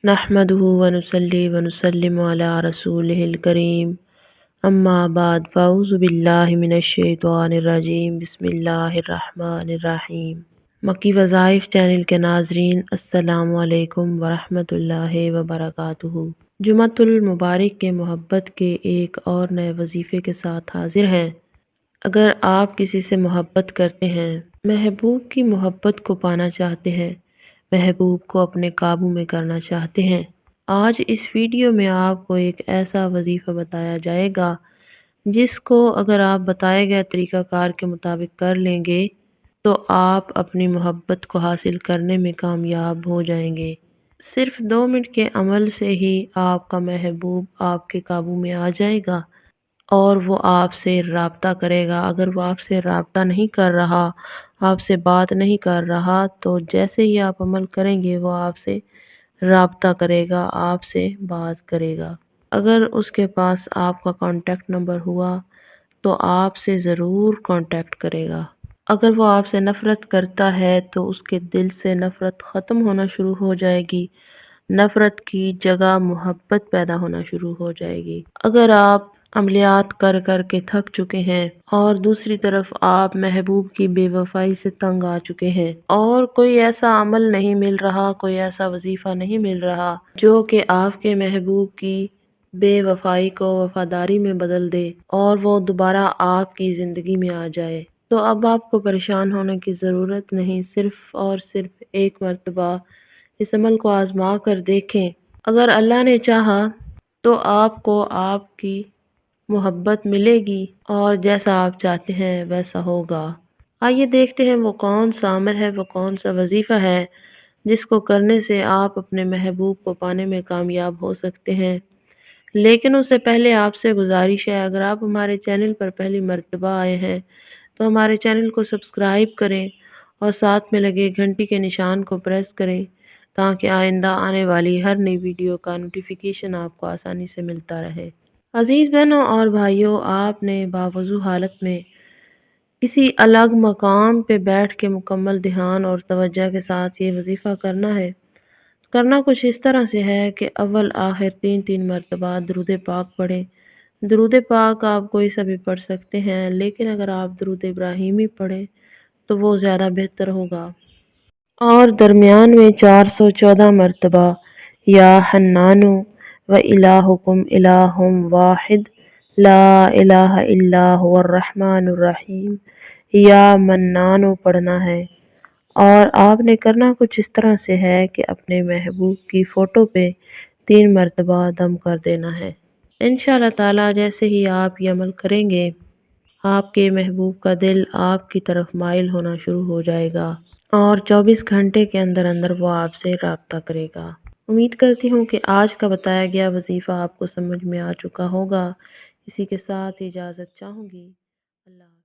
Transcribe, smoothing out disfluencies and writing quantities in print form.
نحمده ونصلي ونسلم علی رسولہ الکریم اما بعد فاعوذ باللہ من الشیطان الرجیم بسم اللہ الرحمن الرحیم۔ مکی وظائف چینل کے ناظرین السلام علیکم ورحمۃ اللہ وبرکاتہ۔ جمعۃ المبارک کے محبت کے ایک اور نئے وظیفے کے ساتھ حاضر ہیں۔ اگر آپ کسی سے محبت کرتے ہیں، محبوب کی محبت کو پانا چاہتے ہیں، محبوب کو اپنے قابو میں کرنا چاہتے ہیں، آج اس ویڈیو میں آپ کو ایک ایسا وظیفہ بتایا جائے گا جس کو اگر آپ بتائے گئے طریقہ کار کے مطابق کر لیں گے تو آپ اپنی محبت کو حاصل کرنے میں کامیاب ہو جائیں گے۔ صرف 2 منٹ کے عمل سے ہی آپ کا محبوب آپ کے قابو میں آ جائے گا اور وہ آپ سے رابطہ کرے گا۔ اگر وہ آپ سے رابطہ نہیں کر رہا، آپ سے بات نہیں کر رہا، تو جیسے ہی آپ عمل کریں گے وہ آپ سے رابطہ کرے گا، آپ سے بات کرے گا۔ اگر اس کے پاس آپ کا کانٹیکٹ نمبر ہوا تو آپ سے ضرور کانٹیکٹ کرے گا۔ اگر وہ آپ سے نفرت کرتا ہے تو اس کے دل سے نفرت ختم ہونا شروع ہو جائے گی، نفرت کی جگہ محبت پیدا ہونا شروع ہو جائے گی۔ اگر آپ عملیات کر کر کے تھک چکے ہیں اور دوسری طرف آپ محبوب کی بے وفائی سے تنگ آ چکے ہیں اور کوئی ایسا عمل نہیں مل رہا، کوئی ایسا وظیفہ نہیں مل رہا جو کہ آپ کے محبوب کی بے وفائی کو وفاداری میں بدل دے اور وہ دوبارہ آپ کی زندگی میں آ جائے، تو اب آپ کو پریشان ہونے کی ضرورت نہیں۔ صرف اور صرف ایک مرتبہ اس عمل کو آزما کر دیکھیں۔ اگر اللہ نے چاہا تو آپ کو آپ کی محبت ملے گی اور جیسا آپ چاہتے ہیں ویسا ہوگا۔ آئیے دیکھتے ہیں وہ کون سا عمل ہے، وہ کون سا وظیفہ ہے جس کو کرنے سے آپ اپنے محبوب کو پانے میں کامیاب ہو سکتے ہیں۔ لیکن اس سے پہلے آپ سے گزارش ہے، اگر آپ ہمارے چینل پر پہلی مرتبہ آئے ہیں تو ہمارے چینل کو سبسکرائب کریں اور ساتھ میں لگے گھنٹی کے نشان کو پریس کریں تاکہ آئندہ آنے والی ہر نئی ویڈیو کا نوٹیفیکیشن آپ کو آسانی سے ملتا رہے۔ عزیز بہنوں اور بھائیوں، آپ نے باوضو حالت میں کسی الگ مقام پہ بیٹھ کے مکمل دھیان اور توجہ کے ساتھ یہ وظیفہ کرنا ہے۔ کرنا کچھ اس طرح سے ہے کہ اول آخر 3 مرتبہ درود پاک پڑھیں۔ درود پاک آپ کوئی سا بھی پڑھ سکتے ہیں، لیکن اگر آپ درود ابراہیمی پڑھیں تو وہ زیادہ بہتر ہوگا۔ اور درمیان میں 414 مرتبہ یا حنانو و الہکم الہ واحد لا الہ الا هو الرحمن الرحیم یا منانو پڑھنا ہے۔ اور آپ نے کرنا کچھ اس طرح سے ہے کہ اپنے محبوب کی فوٹو پہ 3 مرتبہ دم کر دینا ہے۔ انشاءاللہ تعالی جیسے ہی آپ یہ عمل کریں گے، آپ کے محبوب کا دل آپ کی طرف مائل ہونا شروع ہو جائے گا اور 24 گھنٹے کے اندر اندر وہ آپ سے رابطہ کرے گا۔ امید کرتی ہوں کہ آج کا بتایا گیا وظیفہ آپ کو سمجھ میں آ چکا ہوگا۔ اسی کے ساتھ اجازت چاہوں گی۔ اللہ